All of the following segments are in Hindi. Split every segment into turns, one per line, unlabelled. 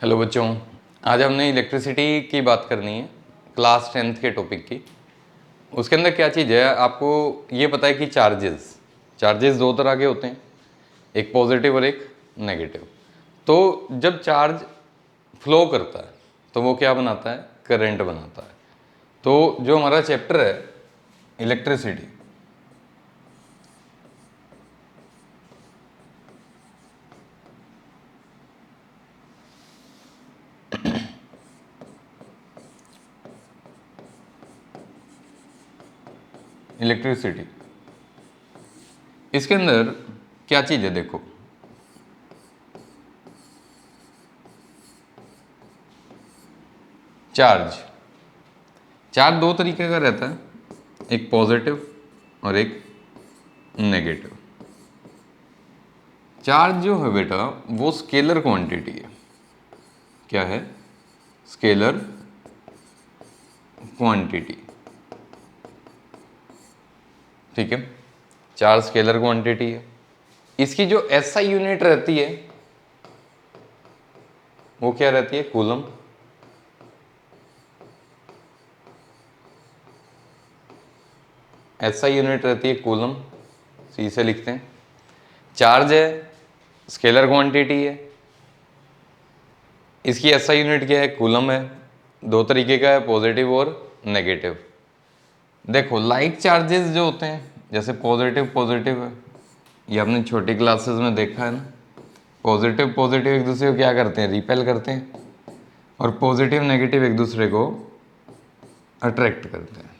हेलो बच्चों, आज हमने इलेक्ट्रिसिटी की बात करनी है, क्लास 10th के टॉपिक की। उसके अंदर क्या चीज़ है, आपको ये पता है कि चार्जेस चार्जेस दो तरह के होते हैं, एक पॉजिटिव और एक नेगेटिव। तो जब चार्ज फ्लो करता है तो वो क्या बनाता है, करंट बनाता है। तो जो हमारा चैप्टर है इलेक्ट्रिसिटी, इलेक्ट्रिसिटी इसके अंदर क्या चीज़ है, देखो चार्ज चार्ज दो तरीके का रहता है, एक पॉजिटिव और एक नेगेटिव। चार्ज जो है बेटा वो स्केलर क्वांटिटी है। क्या है? Scalar quantity. ठीक है, चार्ज स्केलर क्वांटिटी है। इसकी जो एसआई यूनिट रहती है वो क्या रहती है, कूलम। एसआई यूनिट रहती है कूलम, सी से लिखते हैं। चार्ज है, स्केलर क्वांटिटी है, इसकी एसआई यूनिट क्या है, कूलम है। दो तरीके का है, पॉजिटिव और नेगेटिव। देखो लाइक चार्जेस जो होते हैं, जैसे पॉजिटिव पॉजिटिव है, ये आपने छोटी क्लासेस में देखा है ना। पॉजिटिव पॉजिटिव एक दूसरे को क्या करते हैं, रिपेल करते हैं, और पॉजिटिव नेगेटिव एक दूसरे को अट्रैक्ट करते हैं।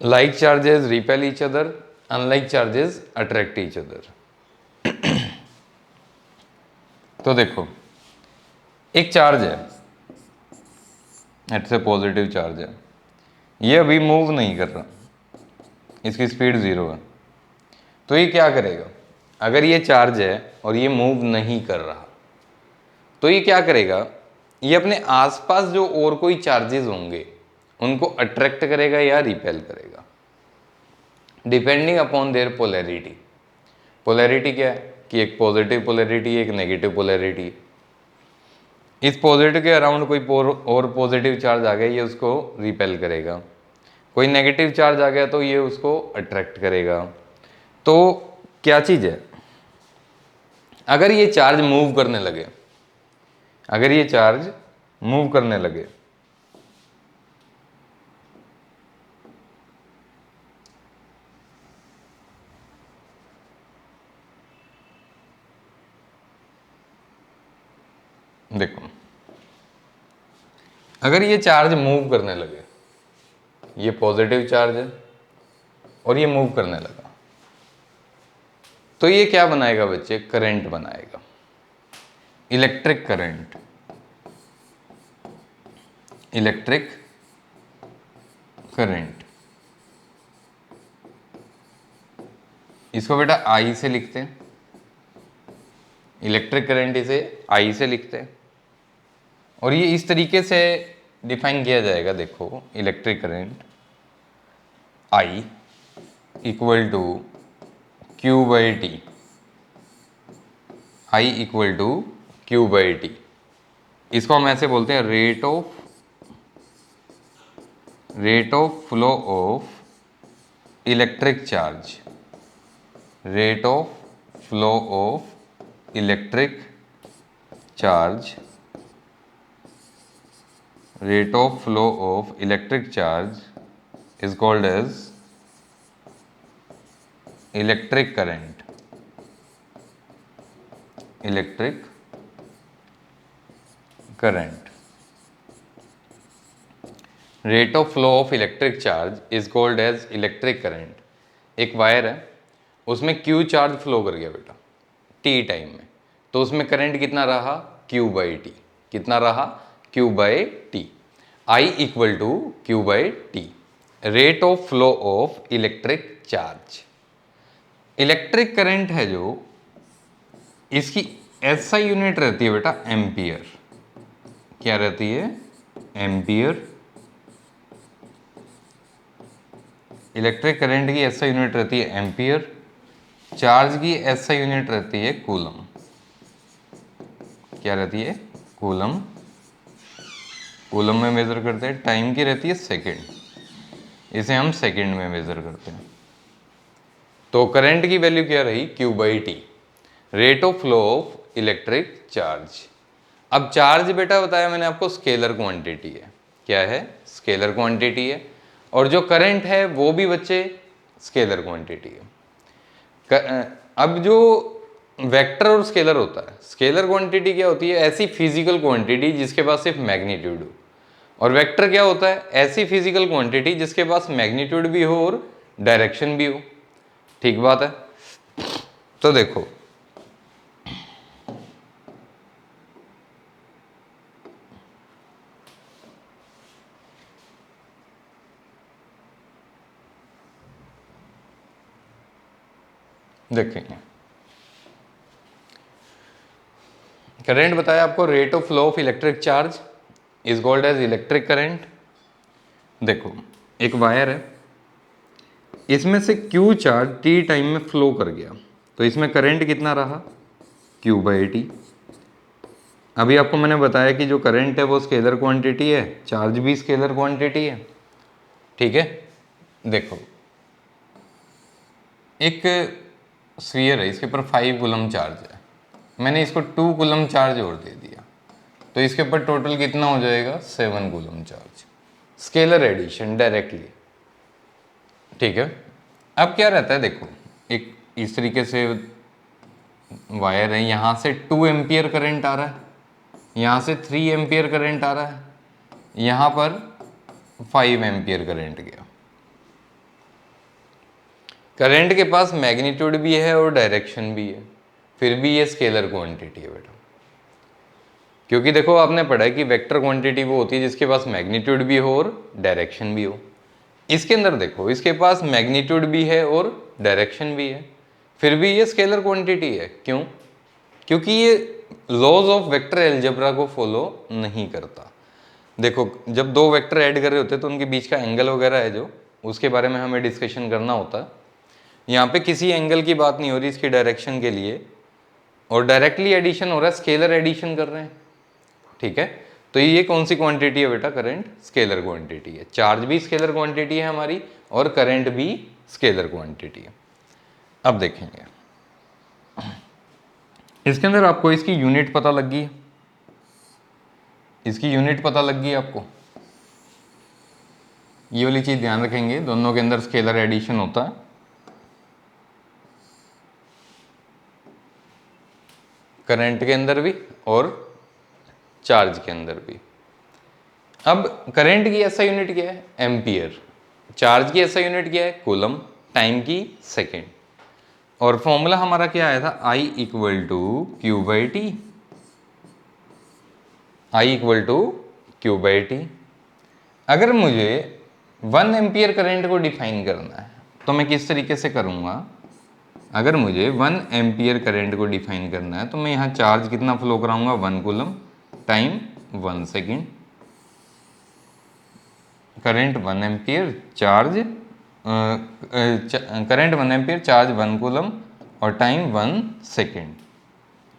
Like charges repel each other, unlike charges attract each other. तो देखो एक चार्ज है, ऐसे पॉजिटिव चार्ज है, ये अभी मूव नहीं कर रहा, इसकी स्पीड 0 है। तो ये क्या करेगा, अगर ये चार्ज है और ये मूव नहीं कर रहा तो ये क्या करेगा, ये अपने आसपास जो और कोई चार्जेस होंगे उनको अट्रैक्ट करेगा या रिपेल करेगा, depending upon their polarity. Polarity क्या है कि एक पॉजिटिव पोलैरिटी है, एक नेगेटिव पोलैरिटी है। इस पॉजिटिव के अराउंड कोई और पॉजिटिव चार्ज आ गया, ये उसको रिपेल करेगा। कोई नेगेटिव चार्ज आ गया तो ये उसको अट्रैक्ट करेगा। तो क्या चीज़ है, अगर ये चार्ज मूव करने लगे, अगर ये चार्ज मूव करने लगे देखो अगर ये चार्ज मूव करने लगे, ये पॉजिटिव चार्ज है और ये मूव करने लगा, तो ये क्या बनाएगा बच्चे, करंट बनाएगा, इलेक्ट्रिक करंट। इलेक्ट्रिक करंट इसको बेटा आई से लिखते हैं, इलेक्ट्रिक करंट इसे आई से लिखते हैं। और ये इस तरीके से डिफाइन किया जाएगा, देखो electric current I equal to Q by T. I equal to Q by T, इसको हम ऐसे बोलते हैं rate of flow of electric charge. Rate of flow of electric charge, rate of flow of electric charge is called as electric current. Electric current. Rate of flow of electric charge is called as electric current. एक वायर है, उसमें Q चार्ज फ्लो कर गया बेटा T टाइम में, तो उसमें करंट कितना रहा, Q बाई टी। कितना रहा, Q by T. I equal to Q by T, rate of flow of electric charge. Electric current है जो, इसकी एसआई यूनिट रहती है बेटा एम्पियर। क्या रहती है, एम्पियर। इलेक्ट्रिक करंट की एसआई यूनिट रहती है एम्पियर, चार्ज की एसआई यूनिट रहती है कूलम। क्या रहती है, कूलम, कूलम में मेज़र करते हैं। टाइम की रहती है सेकेंड, इसे हम सेकेंड में मेज़र करते हैं। तो करंट की वैल्यू क्या रही, Q/T, rate of flow of electric charge. अब चार्ज बेटा बताया मैंने आपको स्केलर क्वांटिटी है, क्या है, स्केलर क्वांटिटी है, और जो करंट है वो भी बच्चे स्केलर क्वांटिटी है। अब जो वेक्टर और स्केलर होता है, स्केलर क्वांटिटी क्या होती है, ऐसी फिजिकल क्वांटिटी जिसके पास सिर्फ मैग्नीट्यूड हो, और वेक्टर क्या होता है, ऐसी फिजिकल क्वांटिटी जिसके पास मैग्नीट्यूड भी हो और डायरेक्शन भी हो। ठीक बात है। तो देखो देखेंगे, करंट बताया आपको, rate of flow of electric charge is called as electric current. देखो एक वायर है, इसमें से Q चार्ज T टाइम में फ्लो कर गया, तो इसमें करंट कितना रहा, Q/T। अभी आपको मैंने बताया कि जो करंट है वो स्केलर क्वांटिटी है, चार्ज भी स्केलर क्वांटिटी है। ठीक है, देखो एक स्फीयर है, इसके ऊपर 5 कूलम चार्ज है, मैंने इसको 2 कूलम चार्ज और दे दिया, तो इसके ऊपर टोटल कितना हो जाएगा, 7 coulomb charge, scalar addition directly. ठीक है, अब क्या रहता है, देखो एक इस तरीके से वायर है, यहाँ से 2 एम्पियर करंट आ रहा है, यहाँ से 3 एम्पियर करंट आ रहा है, यहाँ पर 5 एम्पियर करंट गया। करंट के पास मैग्नीट्यूड भी है और डायरेक्शन भी है, फिर भी ये स्केलर क्वांटिटी है बेटा, क्योंकि देखो आपने पढ़ा है कि वेक्टर क्वांटिटी वो होती है जिसके पास मैग्नीट्यूड भी हो और डायरेक्शन भी हो। इसके अंदर देखो इसके पास मैग्नीट्यूड भी है और डायरेक्शन भी है, फिर भी ये स्केलर क्वांटिटी है। क्यों, क्योंकि ये लॉज ऑफ वेक्टर एलजेब्रा को फॉलो नहीं करता। देखो जब दो वेक्टर ऐड कर रहे होते हैं तो उनके बीच का एंगल वगैरह है जो, उसके बारे में हमें डिस्कशन करना होता है। यहाँ पे किसी एंगल की बात नहीं हो रही इसकी डायरेक्शन के लिए, और डायरेक्टली एडिशन हो रहा है, स्केलर एडिशन कर रहे हैं। ठीक है, तो ये कौन सी क्वांटिटी है बेटा, करंट स्केलर क्वांटिटी है। चार्ज भी स्केलर क्वांटिटी है हमारी, और करंट भी स्केलर क्वांटिटी है। अब देखेंगे इसके अंदर आपको इसकी यूनिट पता लग गई, इसकी यूनिट पता लग गई आपको, ये वाली चीज ध्यान रखेंगे, दोनों के अंदर स्केलर एडिशन होता है। करंट के अंदर भी और चार्ज के अंदर भी। अब करंट की ऐसा यूनिट क्या है, एम्पियर, चार्ज की ऐसा यूनिट क्या है, कूलम, टाइम की सेकेंड, और फॉर्मूला हमारा क्या आया था, I equal to Q/T, I equal to Q/T। अगर मुझे 1 एम्पियर करंट को डिफाइन करना है तो मैं किस तरीके से करूँगा, अगर मुझे 1 एम्पियर करंट को डिफाइन करना है तो मैं यहाँ चार्ज कितना फ्लो कराऊंगा, 1 coulomb, time 1 second, current 1 ampere, charge current 1 ampere, charge 1 coulomb और टाइम 1 सेकेंड।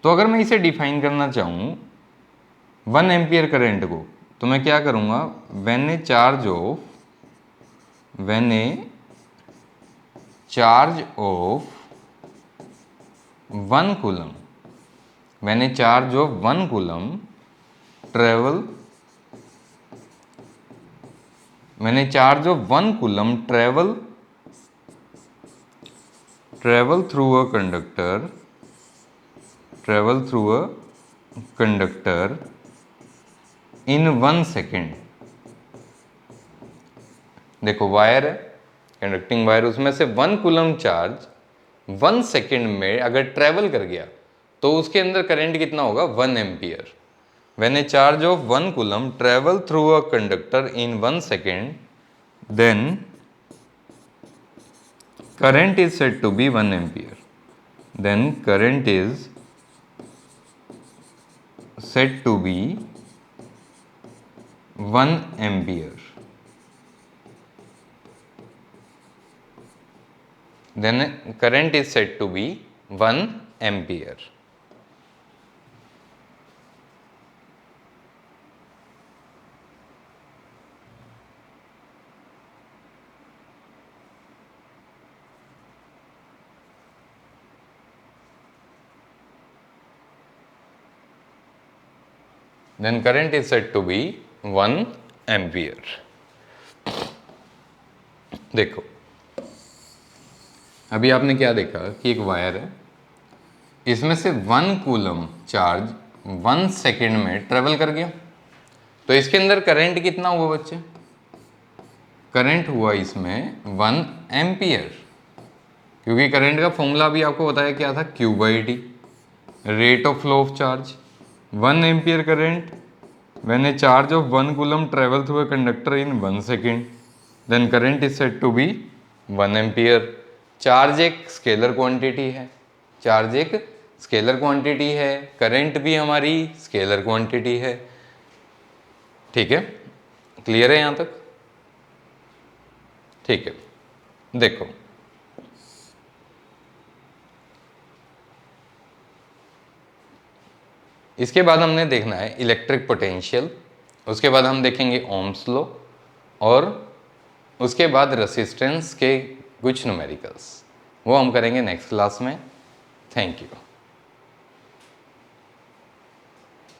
तो अगर मैं इसे डिफाइन करना चाहूँ 1 एम्पियर करंट को, तो मैं क्या करूँगा, when a charge of 1 coulomb, when a charge of 1 coulomb travel, when a charge of 1 coulomb travel through a conductor in 1 second. देखो वायर है, कंडक्टिंग वायर, उसमें से 1 कूलम चार्ज 1 सेकेंड में अगर ट्रेवल कर गया तो उसके अंदर करंट कितना होगा, 1 ampere. When a charge of 1 coulomb travel through a conductor in 1 second, then current is said to be 1 ampere, then current is said to be 1 ampere, then current is said to be 1 ampere। then current is said to be 1 ampere. देखो अभी आपने क्या देखा कि एक वायर है, इसमें से 1 कूलम चार्ज 1 सेकेंड में ट्रेवल कर गया, तो इसके अंदर करंट कितना हुआ बच्चे? करंट हुआ इसमें 1 एम्पियर, क्योंकि करंट का फॉर्मूला भी आपको बताया क्या था, Q/T, rate of flow of charge. 1 ampere current when a charge of 1 coulomb travel through a conductor in 1 second, then current is said to be 1 ampere. Charge एक स्केलर क्वांटिटी है, चार्ज एक स्केलर क्वांटिटी है, करंट भी हमारी स्केलर क्वांटिटी है। ठीक है, क्लियर है यहाँ तक? ठीक है, देखो इसके बाद हमने देखना है इलेक्ट्रिक पोटेंशियल, उसके बाद हम देखेंगे ओम्स लॉ, और उसके बाद रेसिस्टेंस के कुछ न्यूमेरिकल्स, वो हम करेंगे नेक्स्ट क्लास में। Thank you.